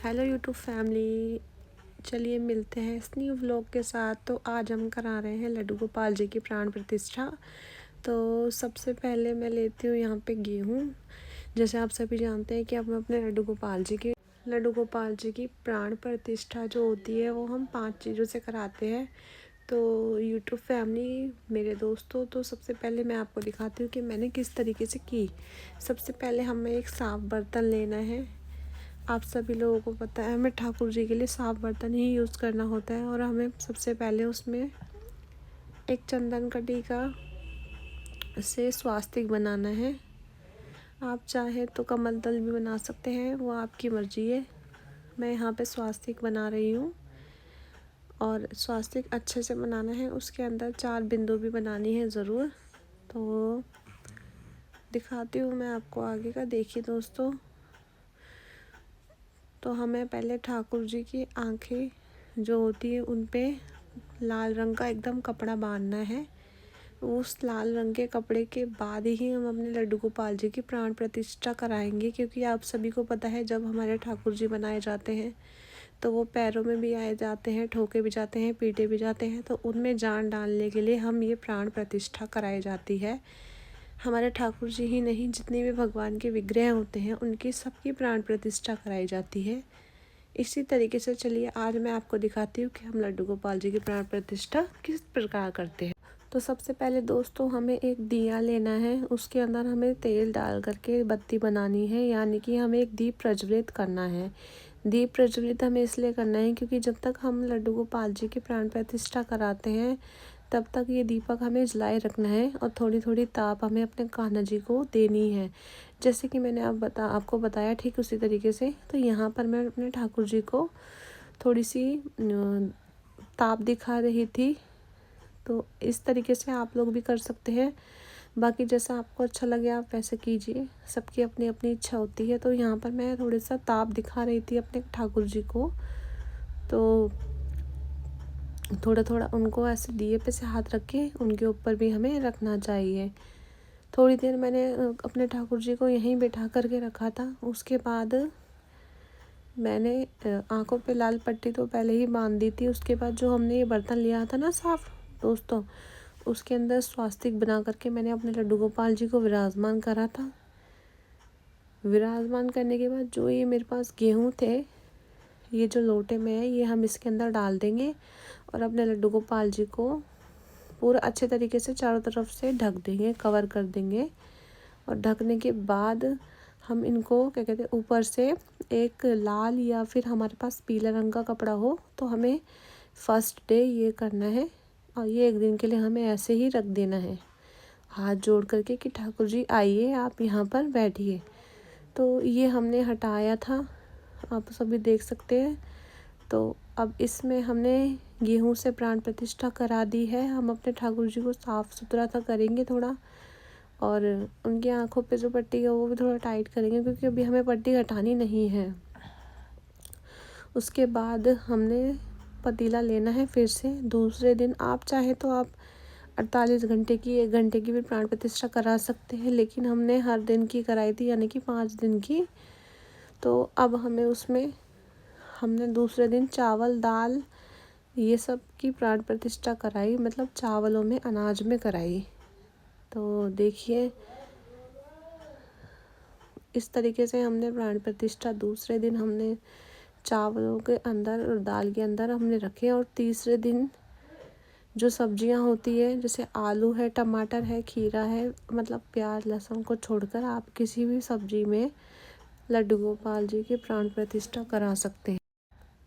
Hello YouTube family. चलिए मिलते हैं इस न्यू व्लॉग के साथ। तो आज हम करा रहे हैं लड्डू गोपाल जी की प्राण प्रतिष्ठा। तो सबसे पहले मैं लेती हूँ यहाँ पे गेहूँ। जैसे आप सभी जानते हैं कि हम अपने लड्डू गोपाल जी की प्राण प्रतिष्ठा जो होती है वो हम 5 चीज़ों से कराते हैं। तो यूट्यूब फैमिली मेरे दोस्तों, तो सबसे पहले मैं आपको दिखाती हूँ कि मैंने किस तरीके से की। सबसे पहले हमें एक साफ़ बर्तन लेना है। आप सभी लोगों को पता है हमें ठाकुर जी के लिए साफ़ बर्तन ही यूज़ करना होता है। और हमें सबसे पहले उसमें एक चंदन कटी का से स्वास्तिक बनाना है। आप चाहे तो कमल दल भी बना सकते हैं, वो आपकी मर्जी है। मैं यहाँ पे स्वास्तिक बना रही हूँ और स्वास्तिक अच्छे से बनाना है। उसके अंदर 4 बिंदु भी बनानी है ज़रूर। तो दिखाती हूँ मैं आपको आगे का। देखिए दोस्तों, तो हमें पहले ठाकुर जी की आंखें जो होती है उन पे लाल रंग का एकदम कपड़ा बांधना है। उस लाल रंग के कपड़े के बाद ही हम अपने लड्डू गोपाल जी की प्राण प्रतिष्ठा कराएंगे, क्योंकि आप सभी को पता है जब हमारे ठाकुर जी बनाए जाते हैं तो वो पैरों में भी आए जाते हैं, ठोके भी जाते हैं, पीटे भी जाते हैं। तो उनमें जान डालने के लिए हम ये प्राण प्रतिष्ठा कराई जाती है। हमारे ठाकुर जी ही नहीं, जितने भी भगवान के विग्रह होते हैं उनकी सबकी प्राण प्रतिष्ठा कराई जाती है। इसी तरीके से चलिए आज मैं आपको दिखाती हूँ कि हम लड्डू गोपाल जी की प्राण प्रतिष्ठा किस प्रकार करते हैं। तो सबसे पहले दोस्तों हमें एक दिया लेना है। उसके अंदर हमें तेल डाल करके बत्ती बनानी है, यानी कि हमें एक दीप प्रज्वलित करना है। दीप प्रज्वलित हमें इसलिए करना है क्योंकि जब तक हम लड्डू गोपाल जी की प्राण प्रतिष्ठा कराते हैं तब तक ये दीपक हमें जलाए रखना है और थोड़ी थोड़ी ताप हमें अपने कान्हा जी को देनी है। जैसे कि मैंने आपको बताया ठीक उसी तरीके से। तो यहाँ पर मैं अपने ठाकुर जी को थोड़ी सी ताप दिखा रही थी। तो इस तरीके से आप लोग भी कर सकते हैं। बाकी जैसा आपको अच्छा लगे आप वैसे कीजिए, सबकी अपनी अपनी इच्छा होती है। तो यहाँ पर मैं थोड़ा सा ताप दिखा रही थी अपने ठाकुर जी को। तो थोड़ा थोड़ा उनको ऐसे दिए पे से हाथ रख के उनके ऊपर भी हमें रखना चाहिए। थोड़ी देर मैंने अपने ठाकुर जी को यहीं बैठा करके रखा था। उसके बाद मैंने आंखों पे लाल पट्टी तो पहले ही बांध दी थी। उसके बाद जो हमने ये बर्तन लिया था ना साफ दोस्तों, उसके अंदर स्वास्तिक बना करके मैंने अपने लड्डू गोपाल जी को विराजमान करा था। विराजमान करने के बाद जो ये मेरे पास गेहूँ थे, ये जो लोटे में है, ये हम इसके अंदर डाल देंगे और अपने लड्डू गोपाल जी को पूरा अच्छे तरीके से चारों तरफ से ढक देंगे, कवर कर देंगे। और ढकने के बाद हम इनको क्या कहते हैं, ऊपर से एक लाल या फिर हमारे पास पीला रंग का कपड़ा हो तो हमें फर्स्ट डे ये करना है। और ये एक दिन के लिए हमें ऐसे ही रख देना है, हाथ जोड़ करके कि ठाकुर जी आइए, आप यहाँ पर बैठिए। तो ये हमने हटाया था, आप सभी देख सकते हैं। तो अब इसमें हमने गेहूं से प्राण प्रतिष्ठा करा दी है। हम अपने ठाकुर जी को साफ़ सुथरा सा करेंगे थोड़ा, और उनकी आंखों पे जो पट्टी है वो भी थोड़ा टाइट करेंगे, क्योंकि अभी हमें पट्टी हटानी नहीं है। उसके बाद हमने पतीला लेना है फिर से। दूसरे दिन आप चाहे तो आप 48 घंटे की, 1 घंटे की भी प्राण प्रतिष्ठा करा सकते हैं, लेकिन हमने हर दिन की कराई थी, यानी कि 5 दिन की। तो अब हमें उसमें हमने दूसरे दिन चावल दाल ये सब की प्राण प्रतिष्ठा कराई, मतलब चावलों में अनाज में कराई। तो देखिए इस तरीके से हमने प्राण प्रतिष्ठा दूसरे दिन हमने चावलों के अंदर और दाल के अंदर हमने रखे। और तीसरे दिन जो सब्जियां होती है, जैसे आलू है, टमाटर है, खीरा है, मतलब प्याज लहसुन को छोड़कर आप किसी भी सब्जी में लड्डू गोपाल जी की प्राण प्रतिष्ठा करा सकते हैं।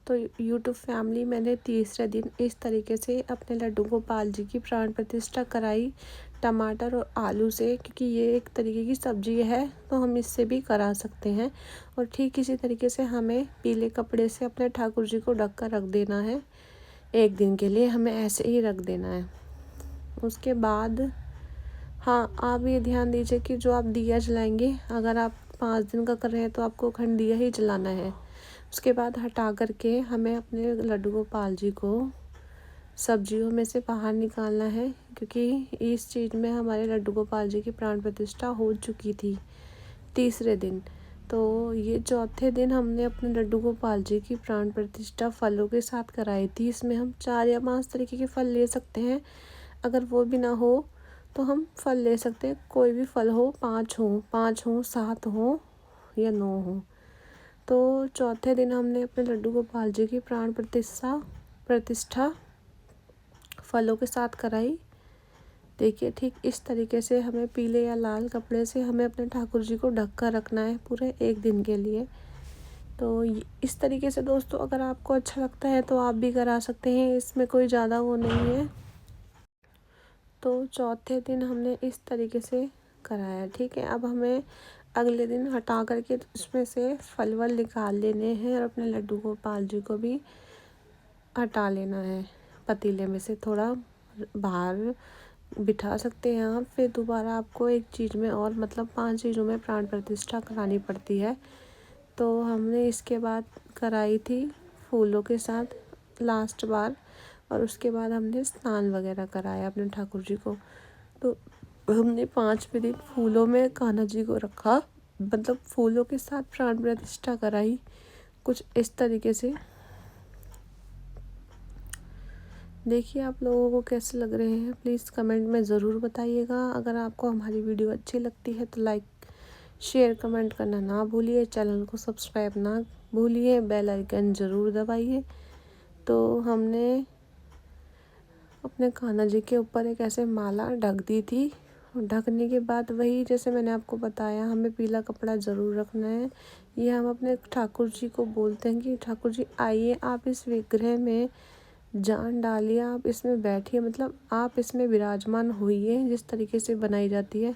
तो यूट्यूब फैमिली मैंने तीसरे दिन इस तरीके से अपने लड्डू गोपाल जी की प्राण प्रतिष्ठा कराई, टमाटर और आलू से, क्योंकि ये एक तरीके की सब्जी है तो हम इससे भी करा सकते हैं। और ठीक इसी तरीके से हमें पीले कपड़े से अपने ठाकुर जी को ढक कर रख देना है। एक दिन के लिए हमें ऐसे ही रख देना है। उसके बाद हाँ, आप ये ध्यान दीजिए कि जो आप दिया जलाएंगे, अगर आप 5 दिन का कर रहे हैं तो आपको अखंड दिया ही जलाना है। उसके बाद हटा करके हमें अपने लड्डू गोपाल जी को सब्जियों में से बाहर निकालना है, क्योंकि इस चीज़ में हमारे लड्डू गोपाल जी की प्राण प्रतिष्ठा हो चुकी थी तीसरे दिन। तो ये चौथे दिन हमने अपने लड्डू गोपाल जी की प्राण प्रतिष्ठा फलों के साथ कराई थी। इसमें हम 4 या 5 तरीके के फल ले सकते हैं। अगर वो भी ना हो तो हम फल ले सकते हैं, कोई भी फल हो, 5 हो 7 हो या 9 हो। तो चौथे दिन हमने अपने लड्डू गोपाल जी की प्राण प्रतिष्ठा फलों के साथ कराई। देखिए ठीक इस तरीके से हमें पीले या लाल कपड़े से हमें अपने ठाकुर जी को ढक कर रखना है पूरे 1 दिन के लिए। तो इस तरीके से दोस्तों अगर आपको अच्छा लगता है तो आप भी करा सकते हैं, इसमें कोई ज़्यादा वो नहीं है। तो चौथे दिन हमने इस तरीके से कराया, ठीक है। अब हमें अगले दिन हटा करके उसमें से फल वल निकाल लेने हैं और अपने लड्डू गोपाल जी को भी हटा लेना है। पतीले में से थोड़ा बाहर बिठा सकते हैं आप। फिर दोबारा आपको एक चीज़ में और मतलब 5 चीज़ों में प्राण प्रतिष्ठा करानी पड़ती है। तो हमने इसके बाद कराई थी फूलों के साथ लास्ट बार, और उसके बाद हमने स्नान वगैरह कराया अपने ठाकुर जी को। तो हमने 5वें दिन फूलों में कान्हा जी को रखा, मतलब फूलों के साथ प्राण प्रतिष्ठा कराई कुछ इस तरीके से। देखिए आप लोगों को कैसे लग रहे हैं, प्लीज़ कमेंट में ज़रूर बताइएगा। अगर आपको हमारी वीडियो अच्छी लगती है तो लाइक शेयर कमेंट करना ना भूलिए, चैनल को सब्सक्राइब ना भूलिए, बेल आइकन ज़रूर दबाइए। तो हमने अपने कान्हा जी के ऊपर एक ऐसे माला ढक दी थी। ढकने के बाद वही जैसे मैंने आपको बताया, हमें पीला कपड़ा ज़रूर रखना है। ये हम अपने ठाकुर जी को बोलते हैं कि ठाकुर जी आइए, आप इस विग्रह में जान डालिए, आप इसमें बैठिए, मतलब आप इसमें विराजमान होइए। जिस तरीके से बनाई जाती है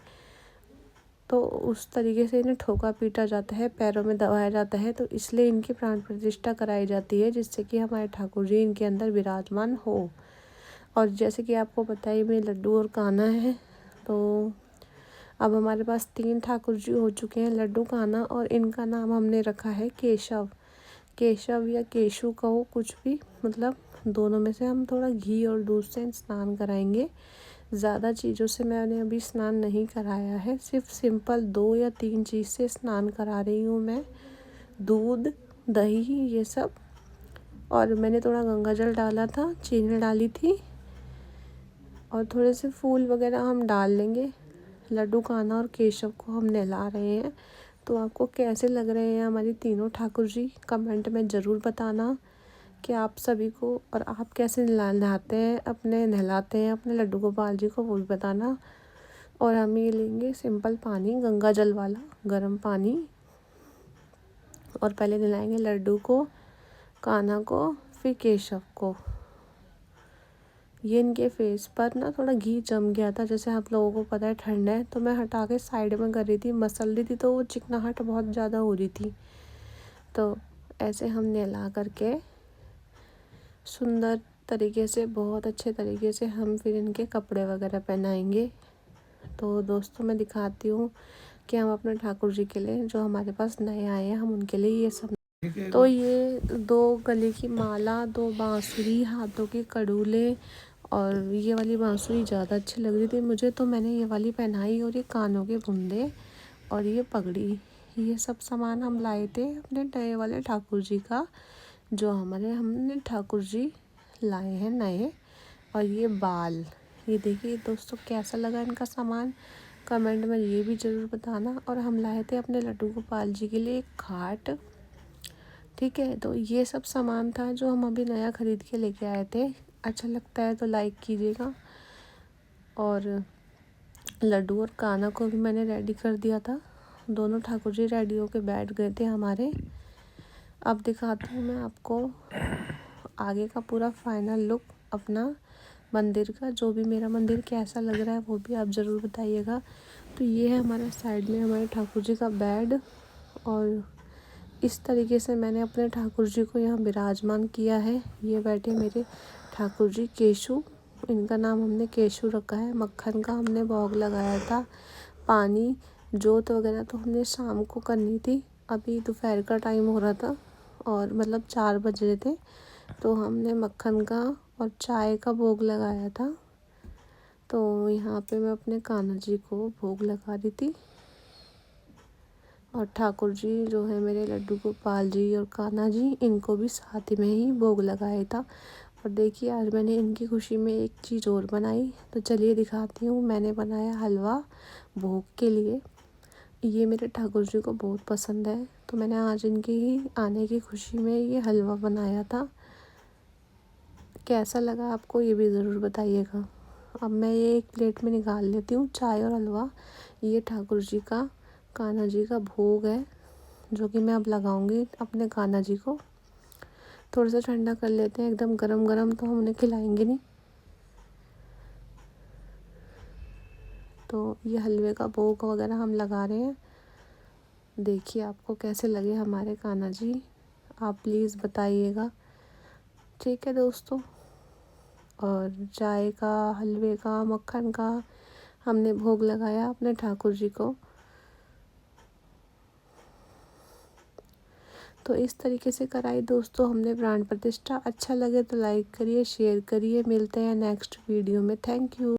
तो उस तरीके से इन्हें ठोका पीटा जाता है, पैरों में दबाया जाता है। तो इसलिए इनकी प्राण प्रतिष्ठा कराई जाती है, जिससे कि हमारे ठाकुर जी इनके अंदर विराजमान हो। और जैसे कि आपको पता ही में लड्डू और कान्हा है, तो अब हमारे पास 3 ठाकुर जी हो चुके हैं, लड्डू, कान्हा, और इनका नाम हमने रखा है केशव। केशव या केशु कहो, कुछ भी, मतलब दोनों में से हम थोड़ा घी और दूध से स्नान कराएंगे। ज़्यादा चीज़ों से मैंने अभी स्नान नहीं कराया है, सिर्फ सिंपल 2 या 3 चीज़ से स्नान करा रही हूँ मैं, दूध, दही, ये सब। और मैंने थोड़ा गंगा जल डाला था, चीनी डाली थी, और थोड़े से फूल वगैरह हम डाल लेंगे। लड्डू, कान्हा और केशव को हम नहला रहे हैं। तो आपको कैसे लग रहे हैं हमारी तीनों ठाकुर जी, कमेंट में ज़रूर बताना कि आप सभी को, और आप कैसे नहलाते हैं अपने लड्डू गोपाल जी को, वो भी बताना। और हम ये लेंगे सिंपल पानी, गंगा जल वाला गर्म पानी, और पहले नहलाएंगे लड्डू को, कान्हा को, फिर केशव को। ये इनके फेस पर ना थोड़ा घी जम गया था, जैसे आप लोगों को पता है ठंड है, तो मैं हटा के साइड में कर रही थी, मसल रही थी, तो वो चिकनाहट बहुत ज़्यादा हो रही थी। तो ऐसे हम नहला करके सुंदर तरीके से, बहुत अच्छे तरीके से हम फिर इनके कपड़े वगैरह पहनाएंगे। तो दोस्तों मैं दिखाती हूँ कि हम अपने ठाकुर जी के लिए, जो हमारे पास नए आए हैं, हम उनके लिए ये सब। तो ये 2 गले की माला, 2 बांसुरी, हाथों के कड़ूले, और ये वाली बांसुरी ज़्यादा अच्छी लग रही थी मुझे, तो मैंने ये वाली पहनाई। और ये कानों के बुंदे और ये पगड़ी, ये सब सामान हम लाए थे अपने नए वाले ठाकुर जी का, जो हमने ठाकुर जी लाए हैं नए। और ये बाल, ये देखिए दोस्तों कैसा लगा इनका सामान, कमेंट में ये भी ज़रूर बताना। और हम लाए थे अपने लड्डू गोपाल जी के लिए एक खाट, ठीक है। तो ये सब सामान था जो हम अभी नया ख़रीद के लेके आए थे। अच्छा लगता है तो लाइक कीजिएगा। और लड्डू और कान्हा को भी मैंने रेडी कर दिया था, दोनों ठाकुर जी रेडी होके बैठ गए थे हमारे। अब दिखाती हूँ मैं आपको आगे का पूरा फाइनल लुक अपना मंदिर का, जो भी मेरा मंदिर कैसा लग रहा है वो भी आप ज़रूर बताइएगा। तो ये है हमारा साइड में हमारे ठाकुर जी का बेड, और इस तरीके से मैंने अपने ठाकुर जी को यहाँ विराजमान किया है। ये बैठे मेरे ठाकुर जी केशु, इनका नाम हमने केशु रखा है। मक्खन का हमने भोग लगाया था। पानी, जोत वगैरह तो हमने शाम को करनी थी, अभी दोपहर का टाइम हो रहा था और मतलब 4 बज रहे थे, तो हमने मक्खन का और चाय का भोग लगाया था। तो यहाँ पे मैं अपने कान्हा जी को भोग लगा रही थी, और ठाकुर जी जो है मेरे लड्डू गोपाल जी और कान्हा जी, इनको भी साथ में ही भोग लगाया था। और देखिए आज मैंने इनकी खुशी में एक चीज़ और बनाई, तो चलिए दिखाती हूँ। मैंने बनाया हलवा भोग के लिए। ये मेरे ठाकुर जी को बहुत पसंद है, तो मैंने आज इनके ही आने की खुशी में ये हलवा बनाया था। कैसा लगा आपको ये भी ज़रूर बताइएगा। अब मैं ये एक प्लेट में निकाल लेती हूँ, चाय और हलवा। ये ठाकुर जी का कान्हा जी का भोग है, जो कि मैं अब लगाऊंगी अपने कान्हा जी को। थोड़ा सा ठंडा कर लेते हैं, एकदम गरम गरम तो हम उन्हें खिलाएंगे नहीं। तो ये हलवे का भोग वगैरह हम लगा रहे हैं। देखिए आपको कैसे लगे हमारे कान्हा जी, आप प्लीज़ बताइएगा। ठीक है दोस्तों, और चाय का, हलवे का, मक्खन का हमने भोग लगाया अपने ठाकुर जी को। तो इस तरीके से कराई दोस्तों हमने प्राण प्रतिष्ठा। अच्छा लगे तो लाइक करिए, शेयर करिए। मिलते हैं नेक्स्ट वीडियो में। Thank you.